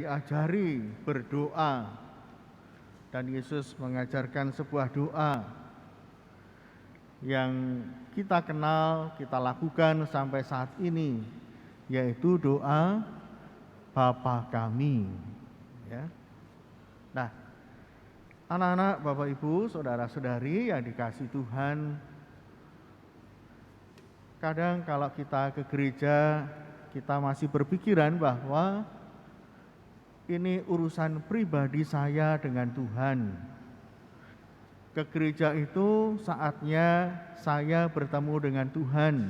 diajari berdoa, dan Yesus mengajarkan sebuah doa yang kita kenal, kita lakukan sampai saat ini, yaitu doa Bapa Kami. Ya. Nah, anak-anak, Bapak Ibu, saudara-saudari yang dikasihi Tuhan, kadang kalau kita ke gereja, kita masih berpikiran bahwa ini urusan pribadi saya dengan Tuhan. Ke gereja itu saatnya saya bertemu dengan Tuhan.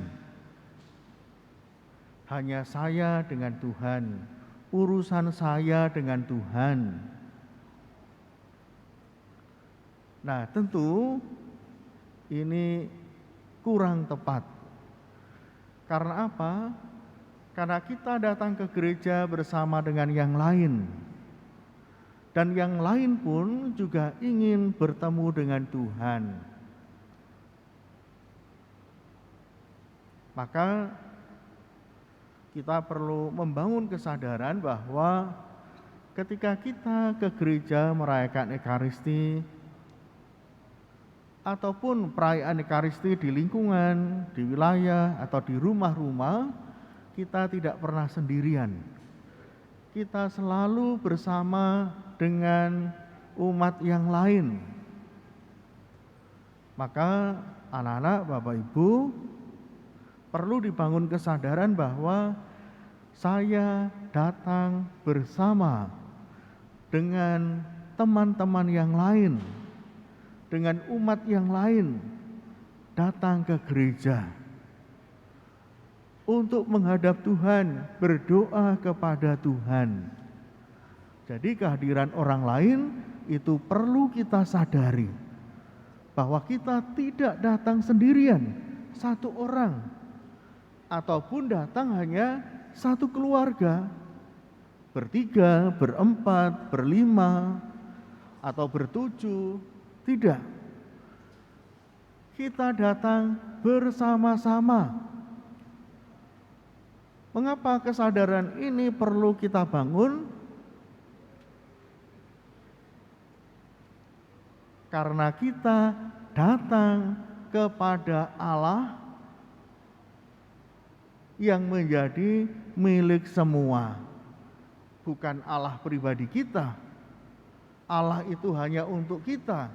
Hanya saya dengan Tuhan. Urusan saya dengan Tuhan. Nah, tentu ini kurang tepat. Karena apa? Karena kita datang ke gereja bersama dengan yang lain. Dan yang lain pun juga ingin bertemu dengan Tuhan. Maka kita perlu membangun kesadaran bahwa ketika kita ke gereja merayakan Ekaristi, ataupun perayaan Ekaristi di lingkungan, di wilayah, atau di rumah-rumah, kita tidak pernah sendirian. Kita selalu bersama dengan umat yang lain. Maka anak-anak, Bapak Ibu, perlu dibangun kesadaran bahwa saya datang bersama dengan teman-teman yang lain, dengan umat yang lain, datang ke gereja untuk menghadap Tuhan, berdoa kepada Tuhan. Jadi kehadiran orang lain itu perlu kita sadari bahwa kita tidak datang sendirian, satu orang, ataupun datang hanya satu keluarga, bertiga, berempat, berlima, atau bertujuh. Tidak. Kita datang bersama-sama. Mengapa kesadaran ini perlu kita bangun? Karena kita datang kepada Allah yang menjadi milik semua. Bukan Allah pribadi kita. Allah itu hanya untuk kita.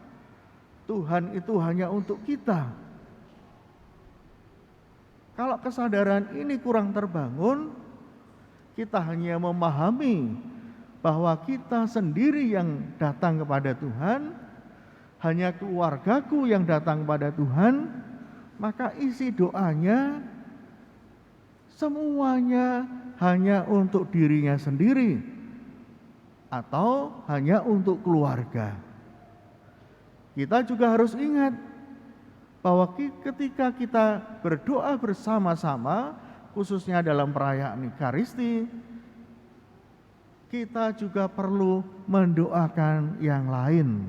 Tuhan itu hanya untuk kita. Kalau kesadaran ini kurang terbangun, kita hanya memahami bahwa kita sendiri yang datang kepada Tuhan, hanya keluargaku yang datang kepada Tuhan, maka isi doanya semuanya hanya untuk dirinya sendiri atau hanya untuk keluarga. Kita juga harus ingat bahwa ketika kita berdoa bersama-sama, khususnya dalam perayaan Ekaristi, kita juga perlu mendoakan yang lain.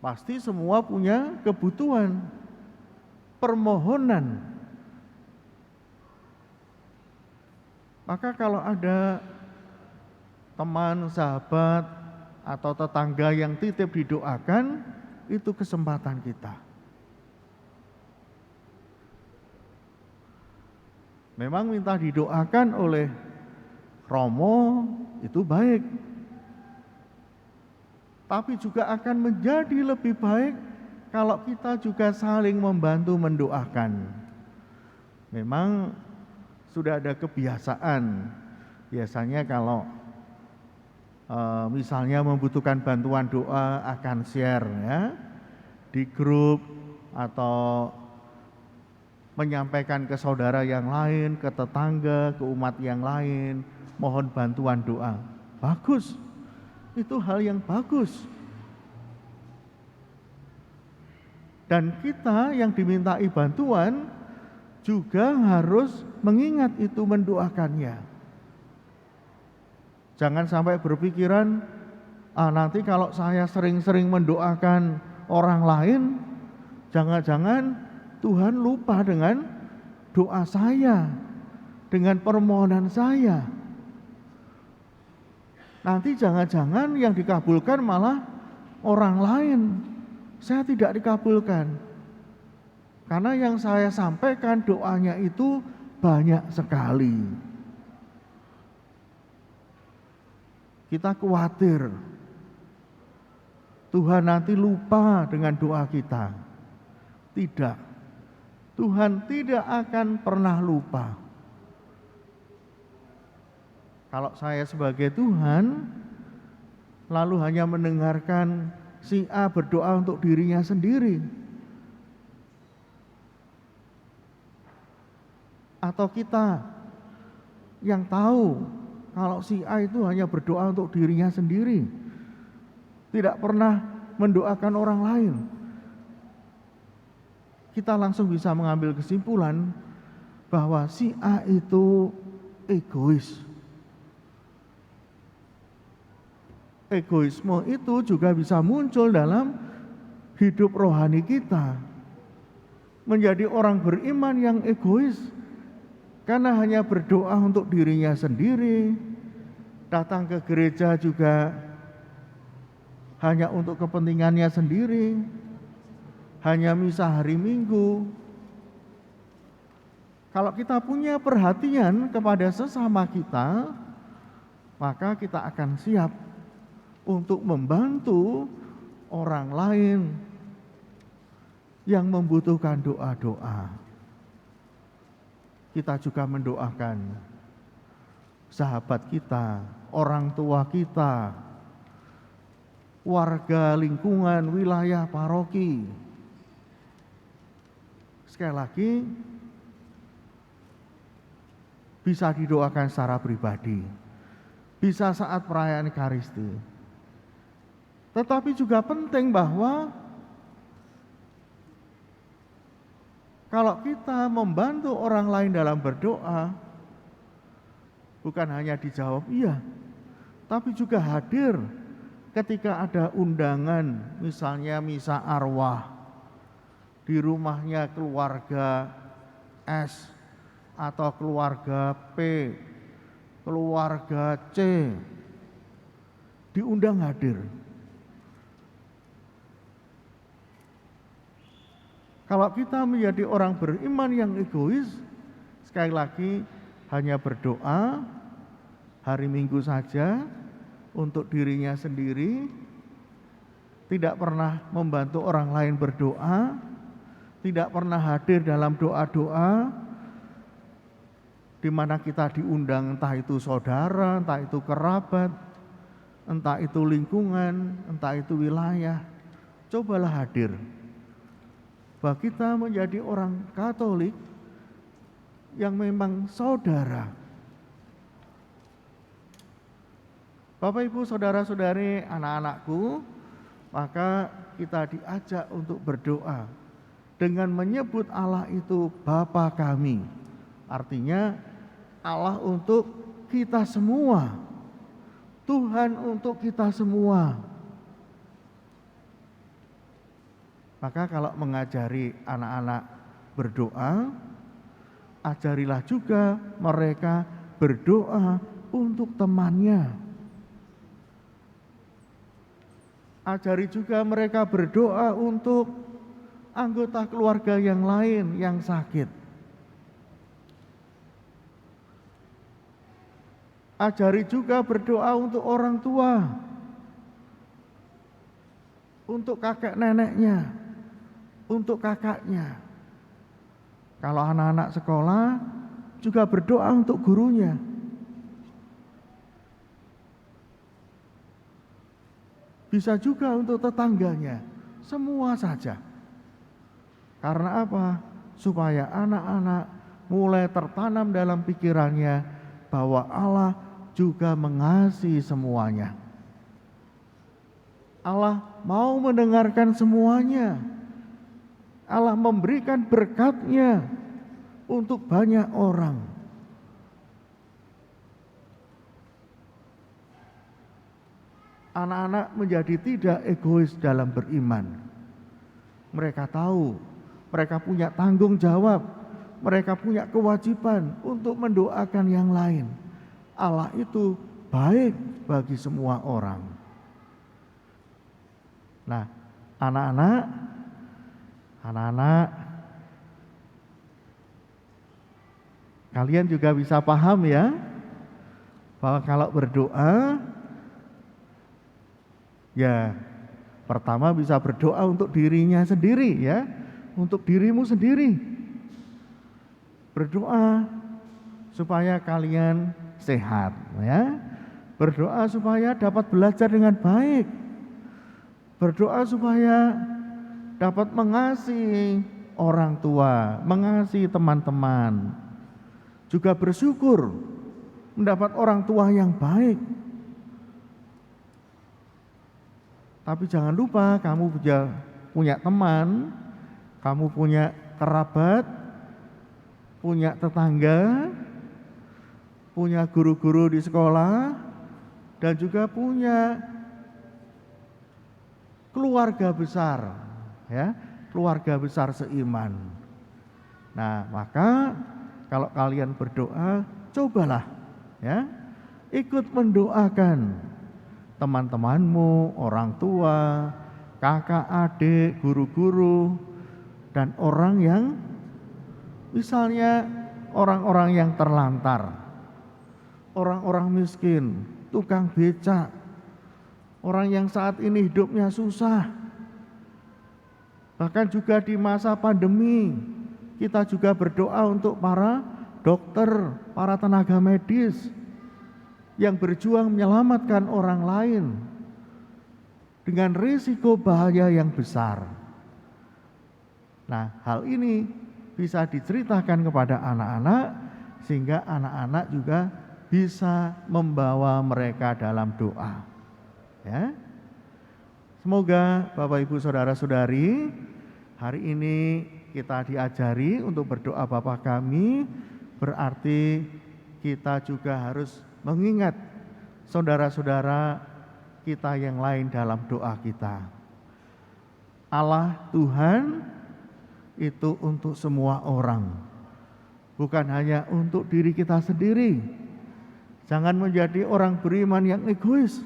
Pasti semua punya kebutuhan, permohonan. Maka kalau ada teman, sahabat, atau tetangga yang titip didoakan, itu kesempatan kita. Memang minta didoakan oleh Romo itu baik, tapi juga akan menjadi lebih baik kalau kita juga saling membantu mendoakan. Memang sudah ada kebiasaan, biasanya kalau misalnya membutuhkan bantuan doa akan share ya di grup atau menyampaikan ke saudara yang lain, ke tetangga, ke umat yang lain, mohon bantuan doa. Bagus, itu hal yang bagus. Dan kita yang dimintai bantuan juga harus mengingat itu, mendoakannya. Jangan sampai berpikiran, nanti kalau saya sering-sering mendoakan orang lain, jangan-jangan Tuhan lupa dengan doa saya, dengan permohonan saya. Nanti jangan-jangan yang dikabulkan malah orang lain. Saya tidak dikabulkan. Karena yang saya sampaikan doanya itu banyak sekali. Kita khawatir Tuhan nanti lupa dengan doa kita. Tidak. Tuhan tidak akan pernah lupa. Kalau saya sebagai Tuhan lalu hanya mendengarkan si A berdoa untuk dirinya sendiri, atau kita yang tahu kalau si A itu hanya berdoa untuk dirinya sendiri, tidak pernah mendoakan orang lain, kita langsung bisa mengambil kesimpulan bahwa si A itu egois. Egoisme itu juga bisa muncul dalam hidup rohani kita. Menjadi orang beriman yang egois karena hanya berdoa untuk dirinya sendiri, datang ke gereja juga hanya untuk kepentingannya sendiri, hanya misa hari Minggu. Kalau kita punya perhatian kepada sesama kita, maka kita akan siap untuk membantu orang lain yang membutuhkan doa-doa. Kita juga mendoakan sahabat kita, orang tua kita, warga lingkungan, wilayah paroki. Sekali lagi, bisa didoakan secara pribadi, bisa saat perayaan Ekaristi. Tetapi juga penting bahwa kalau kita membantu orang lain dalam berdoa, bukan hanya dijawab iya, tapi juga hadir ketika ada undangan, misalnya misa arwah di rumahnya keluarga S atau keluarga P, keluarga C, diundang hadir. Kalau kita menjadi orang beriman yang egois, sekali lagi hanya berdoa hari Minggu saja untuk dirinya sendiri, tidak pernah membantu orang lain berdoa, tidak pernah hadir dalam doa-doa di mana kita diundang, entah itu saudara, entah itu kerabat, entah itu lingkungan, entah itu wilayah. Cobalah hadir. Bahwa kita menjadi orang Katolik yang memang saudara. Bapak Ibu saudara-saudari anak-anakku, maka kita diajak untuk berdoa dengan menyebut Allah itu Bapa kami. Artinya Allah untuk kita semua, Tuhan untuk kita semua. Maka kalau mengajari anak-anak berdoa, ajarilah juga mereka berdoa untuk temannya. Ajari juga mereka berdoa untuk anggota keluarga yang lain yang sakit. Ajari juga berdoa untuk orang tua, untuk kakek neneknya, untuk kakaknya. Kalau anak-anak sekolah juga berdoa untuk gurunya. Bisa juga untuk tetangganya, semua saja. Karena apa? Supaya anak-anak mulai tertanam dalam pikirannya bahwa Allah juga mengasihi semuanya. Allah mau mendengarkan semuanya. Allah memberikan berkat-Nya untuk banyak orang. Anak-anak menjadi tidak egois dalam beriman. Mereka tahu, mereka punya tanggung jawab, mereka punya kewajiban untuk mendoakan yang lain. Allah itu baik bagi semua orang. Nah, anak-anak, kalian juga bisa paham ya, bahwa kalau berdoa, ya pertama bisa berdoa untuk dirinya sendiri ya, untuk dirimu sendiri. Berdoa supaya kalian sehat ya. Berdoa supaya dapat belajar dengan baik. Berdoa supaya dapat mengasihi orang tua, mengasihi teman-teman. Juga bersyukur mendapat orang tua yang baik. Tapi jangan lupa kamu punya teman, kamu punya kerabat, punya tetangga, punya guru-guru di sekolah, dan juga punya keluarga besar, ya, keluarga besar seiman. Nah, maka kalau kalian berdoa, cobalah ya, ikut mendoakan teman-temanmu, orang tua, kakak, adik, guru-guru, dan orang yang misalnya orang-orang yang terlantar, orang-orang miskin, tukang becak, orang yang saat ini hidupnya susah. Bahkan juga di masa pandemi, kita juga berdoa untuk para dokter, para tenaga medis yang berjuang menyelamatkan orang lain dengan risiko bahaya yang besar. Nah, hal ini bisa diceritakan kepada anak-anak sehingga anak-anak juga bisa membawa mereka dalam doa. Ya. Semoga Bapak Ibu Saudara-saudari, hari ini kita diajari untuk berdoa Bapa kami, berarti kita juga harus mengingat saudara-saudara kita yang lain dalam doa kita. Allah Tuhan itu untuk semua orang, bukan hanya untuk diri kita sendiri. Jangan menjadi orang beriman yang egois,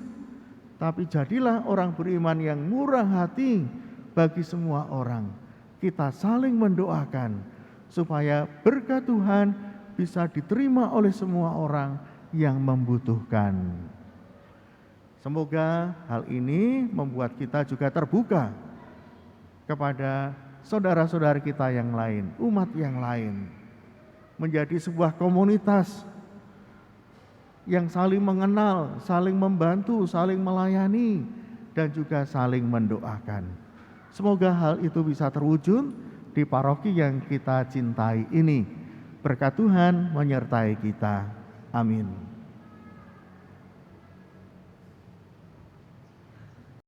tapi jadilah orang beriman yang murah hati bagi semua orang. Kita saling mendoakan supaya berkat Tuhan bisa diterima oleh semua orang yang membutuhkan. Semoga hal ini membuat kita juga terbuka kepada saudara-saudara kita yang lain, umat yang lain, menjadi sebuah komunitas yang saling mengenal, saling membantu, saling melayani, dan juga saling mendoakan. Semoga hal itu bisa terwujud di paroki yang kita cintai ini. Berkat Tuhan menyertai kita. Amin.